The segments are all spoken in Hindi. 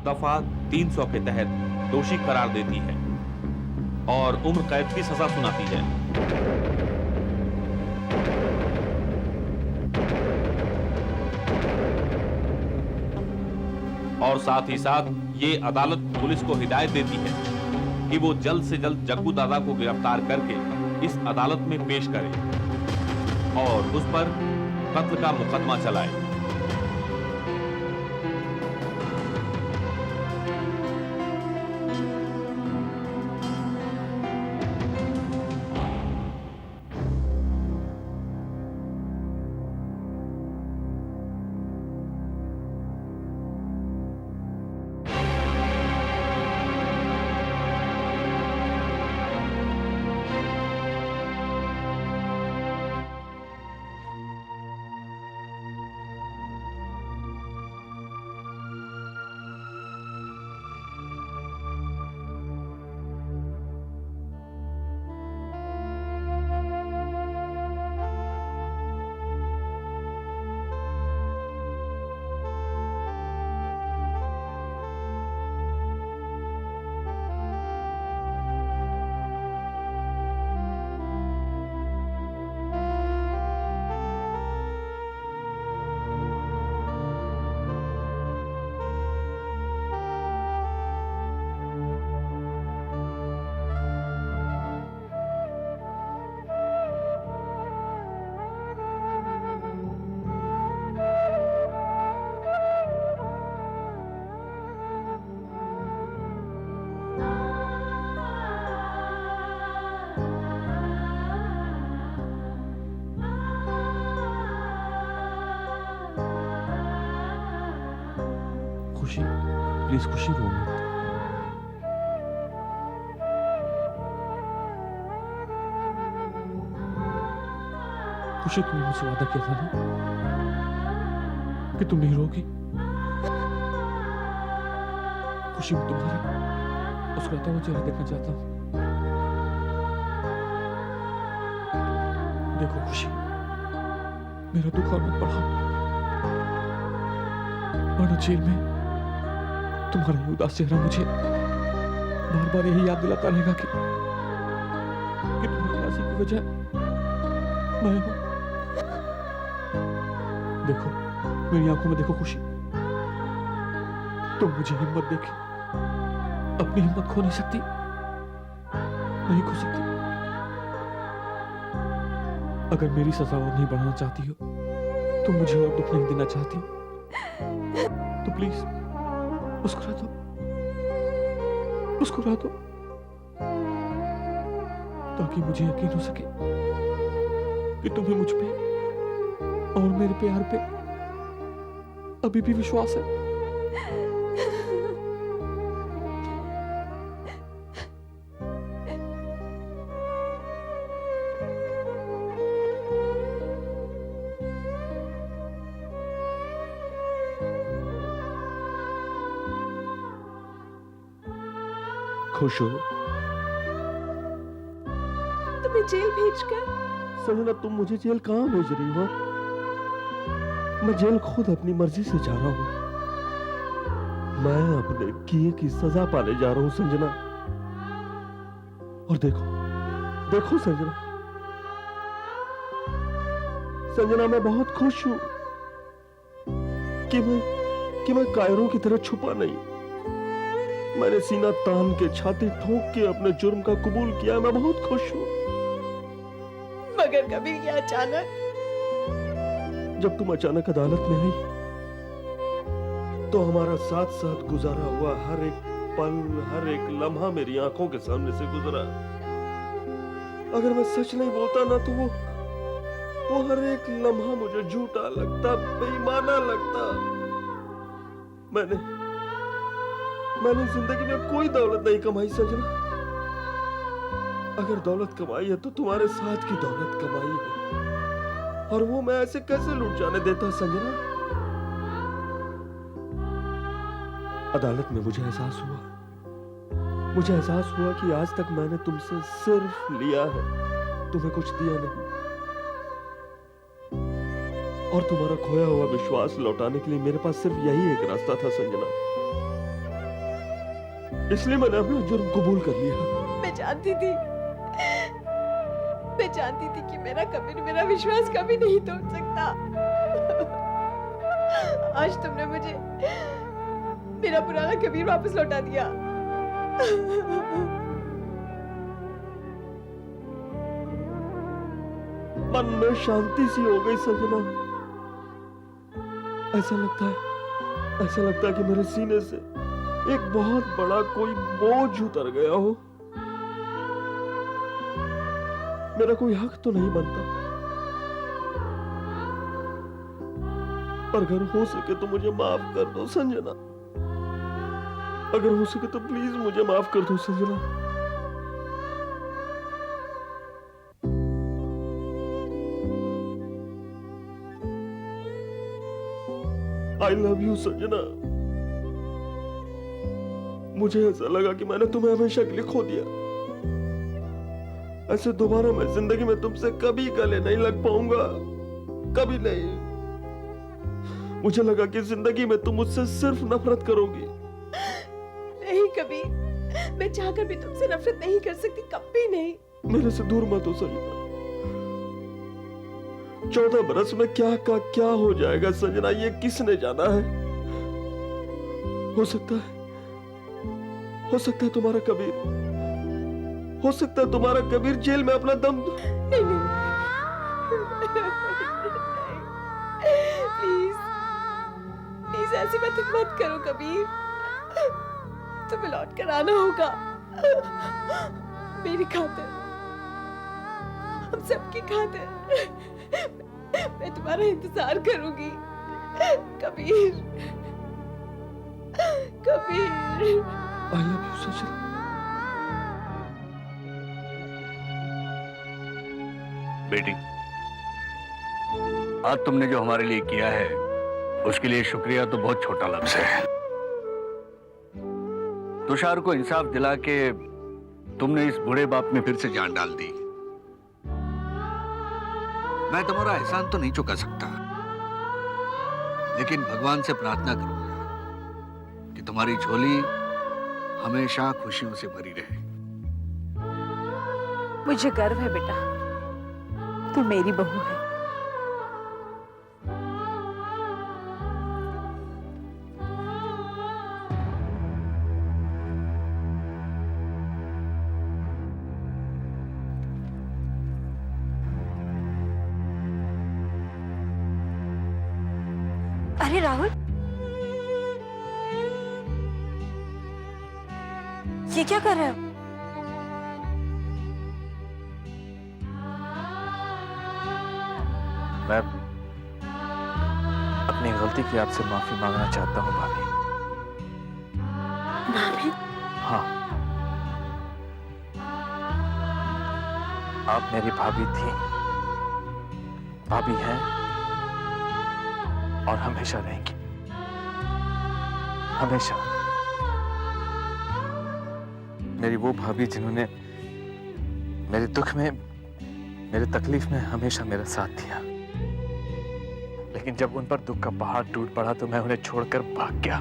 दफा 300 के तहत दोषी करार देती है और उम्र कैद की सजा सुनाती है। और साथ ही साथ ये अदालत पुलिस को हिदायत देती है कि वो जल्द से जल्द जग्गू दादा को गिरफ्तार करके इस अदालत में पेश करे और उस पर कत्ल का मुकदमा चलाए। खुशी, प्लीज खुशी, रो मत। खुशी, तुमने मुझसे वादा किया था ना कि तुम नहीं रोगी। खुशी, मैं तुम्हारा मुस्कुराता हुआ चेहरा देखना चाहता हूं। देखो खुशी, मेरा दुख और मत बढ़ाओ, वरना जेल में तुम्हारा ये उदास चेहरा मुझे बार बार यही याद दिलाता रहेगा कि तुम्हारी उदासी की वजह मैं हूं। देखो, मेरी आंखों में देखो खुशी, तुम मुझे हिम्मत देके अपनी हिम्मत खो नहीं सकती, नहीं खो सकती। अगर मेरी सजा और नहीं बढ़ाना चाहती हो, तुम मुझे और दुख नहीं देना चाहती हो, तो प्लीज मुस्कुरा दो, मुस्कुरा दो, ताकि मुझे यकीन हो सके कि तुम्हें मुझ पे और मेरे प्यार पे अभी भी विश्वास है। खुश हो? तुम्हें जेल भेजकर? संजना, तुम मुझे जेल कहां भेज रही हो? मैं जेल खुद अपनी मर्जी से जा रहा हूं। मैं अपने किए की सजा पाने जा रहा हूं संजना। और देखो, देखो संजना, संजना, मैं बहुत खुश हूं कि मैं कायरों की तरह छुपा नहीं। मैंने सीना तान के, छाती ठोक के अपने जुर्म का कबूल किया। मैं बहुत खुश हूं। मगर कभी ये अचानक? जब तुम अचानक अदालत में आई, तो हमारा साथ साथ गुजारा हुआ हर एक पल, हर एक लम्हा मेरी आंखों के सामने से गुजरा। अगर मैं सच नहीं बोलता ना, तो वो हर एक लम्हा मुझे झूठा लगता, बेईमाना लगता। मैंने जिंदगी में कोई दौलत नहीं कमाई संजना। अगर दौलत कमाई है तो तुम्हारे साथ की दौलत कमाई है, और वो मैं ऐसे कैसे लूट जाने देता संजना। अदालत में मुझे एहसास हुआ कि आज तक मैंने तुमसे सिर्फ लिया है, तुम्हें कुछ दिया नहीं। और तुम्हारा खोया हुआ विश्वास लौटाने के लिए मेरे पास सिर्फ यही एक रास्ता था संजना। इसलिए मैंने अपना जुर्म कबूल कर लिया। मैं जानती थी कि मेरा कबीर मेरा विश्वास कभी नहीं तोड़ सकता। आज तुमने मुझे मेरा पुराना कबीर वापस लौटा दिया। मन में शांति सी हो गई सजना। ऐसा लगता है कि मेरे सीने से एक बहुत बड़ा कोई बोझ उतर गया हो। मेरा कोई हक तो नहीं बनता, पर अगर हो सके तो मुझे माफ कर दो संजना। अगर हो सके तो प्लीज मुझे माफ कर दो Sanjana. I love you Sanjana. मुझे ऐसा लगा कि मैंने तुम्हें हमेशा के लिए खो दिया। ऐसे दोबारा मैं जिंदगी में तुमसे कभी गले नहीं लग पाऊंगा, कभी नहीं। मुझे लगा कि जिंदगी में तुम मुझसे सिर्फ नफरत करोगी। नहीं कबीर, मैं चाहकर भी तुमसे नफरत नहीं कर सकती, कभी नहीं। मेरे से दूर मत हो संजना। 14 बरस में क्या का क्या हो जाएगा संजना, ये किसने जाना है। हो सकता है तुम्हारा कबीर, हो सकता है तुम्हारा कबीर जेल में अपना दम नहीं। प्लीज ऐसी बातें मत करो कबीर। तुम्हें लौट कर आना होगा मेरी खातिर, हम सबकी खातिर। मैं तुम्हारा इंतजार करूंगी Kabir. I love you Sachin. बेटी, आज तुमने जो हमारे लिए किया है उसके लिए शुक्रिया तो बहुत छोटा लफ्ज है। तुषार को इंसाफ दिला के तुमने इस बुरे बाप में फिर से जान डाल दी। मैं तुम्हारा एहसान तो नहीं चुका सकता, लेकिन भगवान से प्रार्थना करूंगा कि तुम्हारी झोली हमेशा खुशियों से भरी रहे। मुझे गर्व है बेटा, तू मेरी बहू है। अरे राहुल, ये क्या कर रहे हो? मैं अपनी गलती की आपसे माफी मांगना चाहता हूँ भाभी। भाभी? हाँ, आप मेरी भाभी थी, भाभी हैं और हमेशा रहेंगी, हमेशा। मेरी वो भाभी जिन्होंने मेरे दुख में, मेरे तकलीफ में हमेशा मेरा साथ दिया। लेकिन जब उन पर दुख का पहाड़ टूट पड़ा तो मैं उन्हें छोड़कर भाग गया।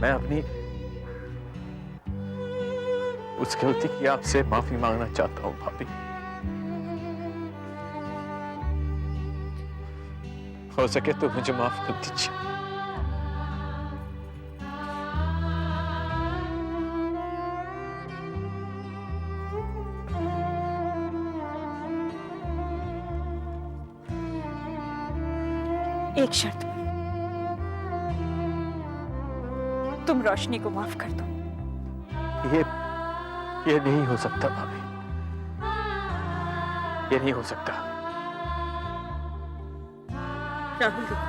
मैं अपनी उस गलती की आपसे माफी मांगना चाहता हूं भाभी। हो सके तो मुझे माफ कर दीजिए। एक शर्त, तुम रोशनी को माफ कर दो। ये नहीं हो सकता भाभी, ये नहीं हो सकता। राहुल देखो,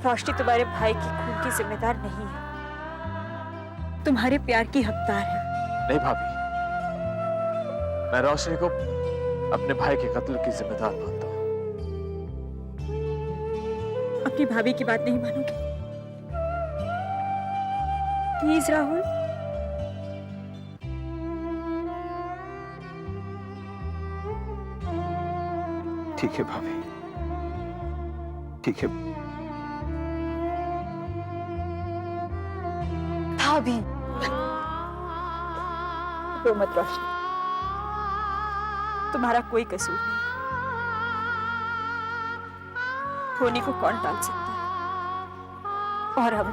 रोशनी तुम्हारे भाई की खून की जिम्मेदार नहीं है, तुम्हारे प्यार की हकदार है। नहीं भाभी, मैं रोशनी को अपने भाई के कत्ल की जिम्मेदार मानता हूं। अपनी भाभी की बात नहीं मानोगे? प्लीज राहुल। ठीक है भाभी, ठीक है, कभी रो मत रोशनी, तुम्हारा कोई कसूर नहीं। होने को कौन टाल सकता है? और हम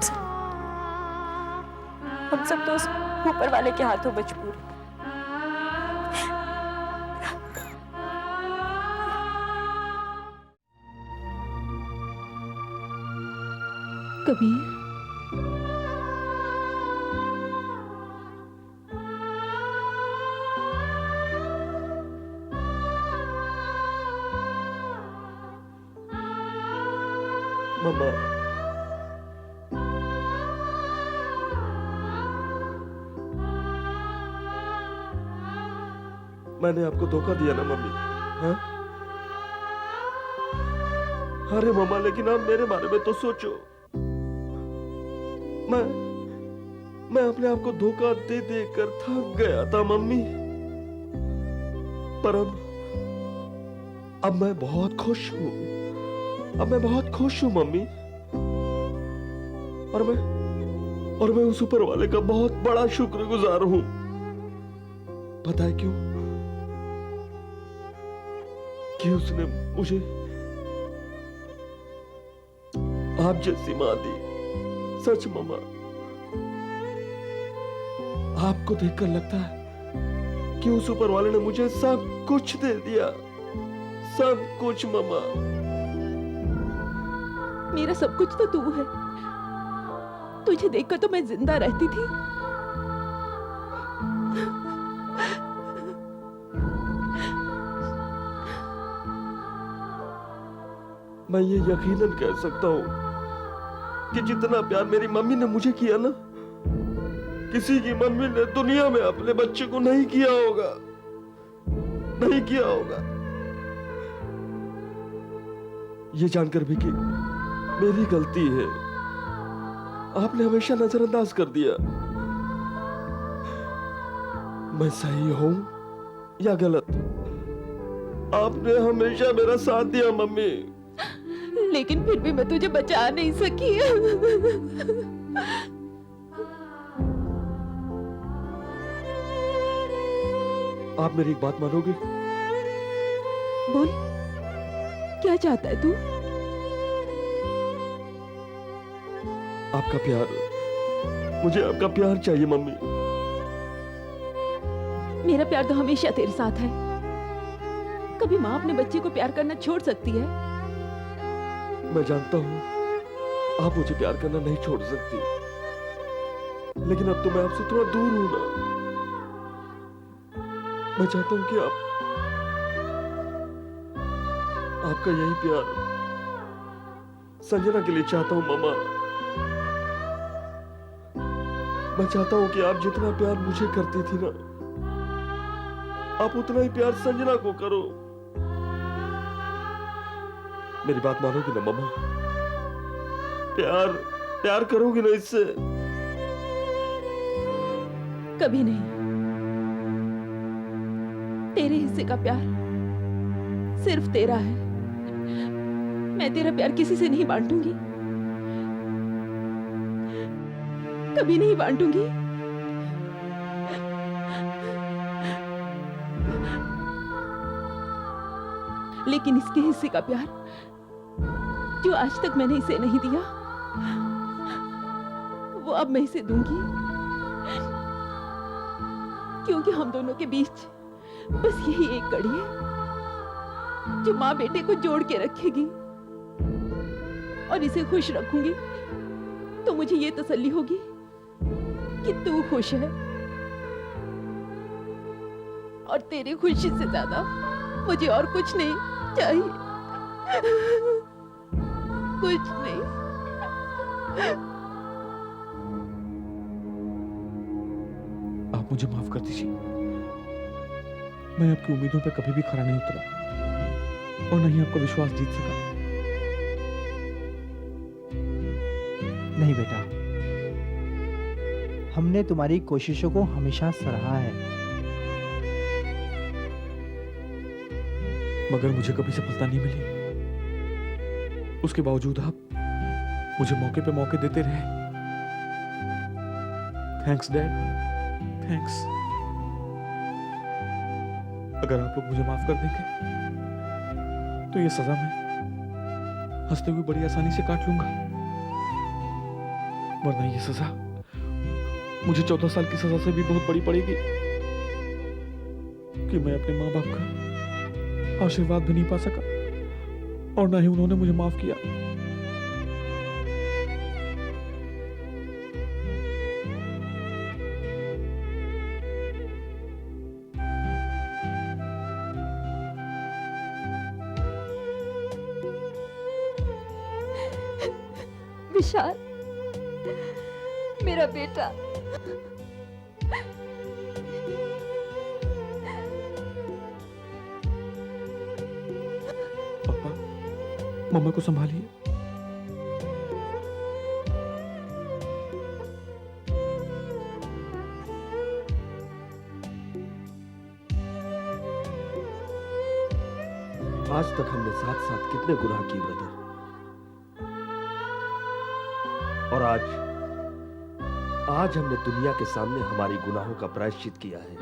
सब तो उस ऊपर वाले के हाथों मजबूर हैं। कबीर, मम्मा, मैंने आपको धोखा दिया ना मम्मी? हाँ? अरे मम्मा, लेकिन आप मेरे बारे में तो सोचो। मैं अपने आप को धोखा दे दे कर थक गया था मम्मी। पर अब मैं बहुत खुश हूँ। अब मैं बहुत खुश हूँ मम्मी। और मैं उस ऊपर वाले का बहुत बड़ा शुक्रगुजार हूँ। पता है क्यों? कि उसने मुझे आप जैसी मां दी। सच मम्मा, आपको देखकर लगता है कि उस ऊपर वाले ने मुझे सब कुछ दे दिया। सब कुछ मम्मा। मेरा सब कुछ तो तू है। तुझे देखकर तो मैं जिंदा रहती थी। मैं ये यकीनन कह सकता हूं कि जितना प्यार मेरी मम्मी ने मुझे किया ना, किसी की मम्मी ने दुनिया में अपने बच्चे को नहीं किया होगा। नहीं किया होगा। ये जानकर भी कि मेरी गलती है, आपने हमेशा नजरअंदाज कर दिया। मैं सही हूं या गलत, आपने हमेशा मेरा साथ दिया मम्मी। लेकिन फिर भी मैं तुझे बचा नहीं सकी। आप मेरी एक बात मानोगे? बोल, क्या चाहता है तू? आपका प्यार, मुझे आपका प्यार चाहिए मम्मी। मेरा प्यार तो हमेशा तेरे साथ है। कभी माँ अपने बच्चे को प्यार करना छोड़ सकती है? मैं जानता हूं आप मुझे प्यार करना नहीं छोड़ सकती, लेकिन अब तो मैं आपसे थोड़ा दूर हूं ना। मैं चाहता हूं कि आपका यही प्यार संजना के लिए चाहता हूं मम्मा। मैं चाहता हूं कि आप जितना प्यार मुझे करती थी ना, आप उतना ही प्यार संजना को करो। मेरी बात मानोगी ना मम्मा? प्यार करोगी ना इससे? कभी नहीं। तेरे हिस्से का प्यार सिर्फ तेरा है। मैं तेरा प्यार किसी से नहीं बांटूंगी। कभी नहीं बांटूंगी। लेकिन इसके हिस्से का प्यार जो आज तक मैंने इसे नहीं दिया, वो अब मैं इसे दूंगी। क्योंकि हम दोनों के बीच बस यही एक कड़ी है जो माँ बेटे को जोड़ के रखेगी। और इसे खुश रखूंगी तो मुझे ये तसल्ली होगी कि तू खुश है। और तेरी खुशी से ज्यादा मुझे और कुछ नहीं चाहिए। कुछ नहीं। आप मुझे माफ कर दीजिए। मैं आपकी उम्मीदों पे कभी भी खरा नहीं उतरा और नहीं आपका विश्वास जीत सका। नहीं बेटा, हमने तुम्हारी कोशिशों को हमेशा सराहा है। मगर मुझे कभी सफलता नहीं मिली। उसके बावजूद आप मुझे मौके पे मौके देते रहे। Thanks dad, thanks. अगर आप लोग मुझे माफ कर देंगे तो ये सजा मैं हंसते हुए बड़ी आसानी से काट लूंगा, वरना ये सजा मुझे 14 साल की सजा से भी बहुत बड़ी पड़ेगी कि मैं अपने माँ बाप का आशीर्वाद भी नहीं पा सका और ना ही उन्होंने मुझे माफ किया। विशाल, मेरा बेटा, पापा, मम्मा को संभालिए। आज तक हमने साथ साथ कितने गुनाह किए ब्रदर, और आज हमने दुनिया के सामने हमारी गुनाहों का प्रायश्चित किया है।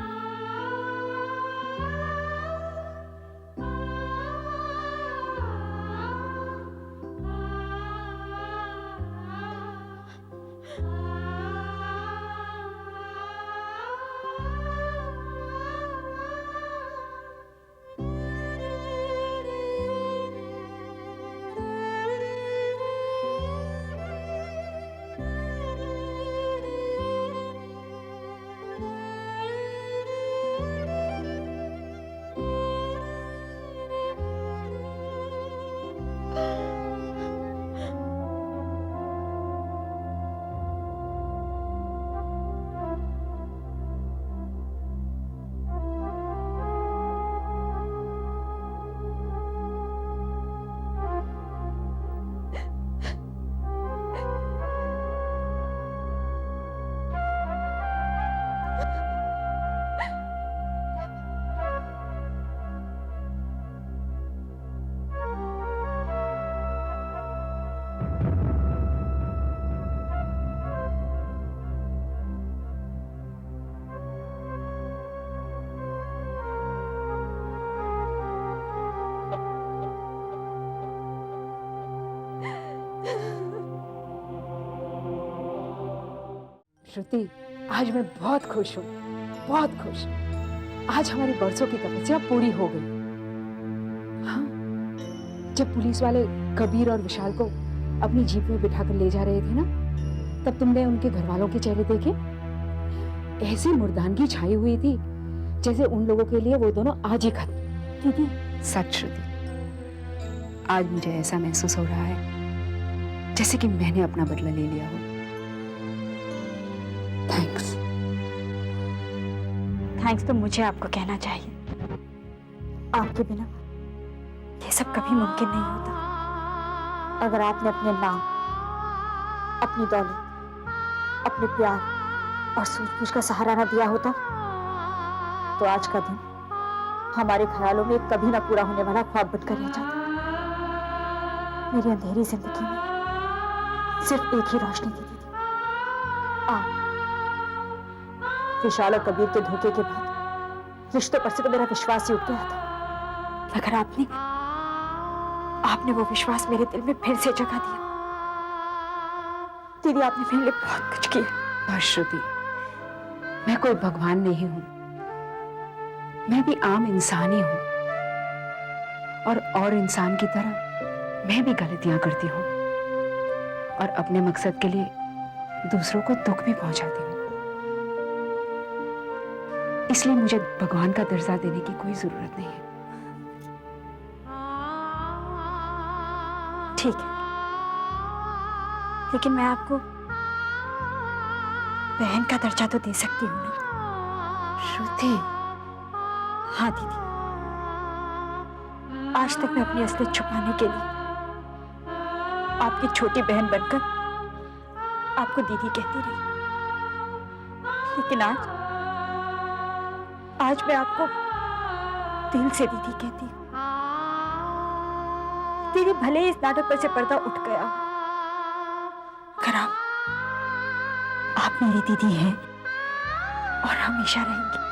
श्रुति, आज मैं बहुत खुश हूँ, बहुत खुश। आज हमारी बरसों की तपस्या पूरी हो गई। हाँ, जब पुलिस वाले कबीर और विशाल को अपनी जीप में बिठाकर ले जा रहे थे ना, तब तुमने उनके घर वालों के चेहरे देखे? ऐसी मुर्दानगी छाई हुई थी जैसे उन लोगों के लिए वो दोनों आज ही खत्म। दीदी, सच श्रुति, आज मुझे ऐसा महसूस हो रहा है जैसे कि मैंने अपना बदला ले लिया हो। थैंक्स। थैंक्स तो मुझे आपको कहना चाहिए। आपके बिना ये सब कभी मुमकिन नहीं होता। अगर आपने अपने नाम, अपनी दौलत, अपने प्यार और सूझबूझ का सहारा ना दिया होता तो आज का दिन हमारे ख्यालों में कभी ना पूरा होने वाला ख्वाब बनकर रह जाता। मेरी अंधेरी जिंदगी में सिर्फ एक ही रोशनी थी दीदी, आप। विशाल और कबीर के धोखे के बाद रिश्तों पर से तो मेरा विश्वास ही उठ गया था, मगर आपने वो विश्वास मेरे दिल में फिर से जगा दिया। दीदी, आपने मेरे लिए बहुत कुछ किया। बस श्रुति, मैं कोई भगवान नहीं हूं, मैं भी आम इंसान ही हूं, और इंसान की तरह मैं भी गलतियां करती हूं और अपने मकसद के लिए दूसरों को दुख भी पहुंचाती हूं। इसलिए मुझे भगवान का दर्जा देने की कोई जरूरत नहीं है। ठीक है, लेकिन मैं आपको बहन का दर्जा तो दे सकती हूँ ना। श्रुति, हाँ दीदी, आज तक मैं अपनी असलियत छुपाने के लिए आपकी छोटी बहन बनकर आपको दीदी कहती रही, लेकिन आज मैं आपको दिल से दीदी कहती हूँ। दीदी, भले ही इस नाटक पर से पर्दा उठ गया, मगर आप मेरी दीदी हैं। और हमेशा रहेंगे।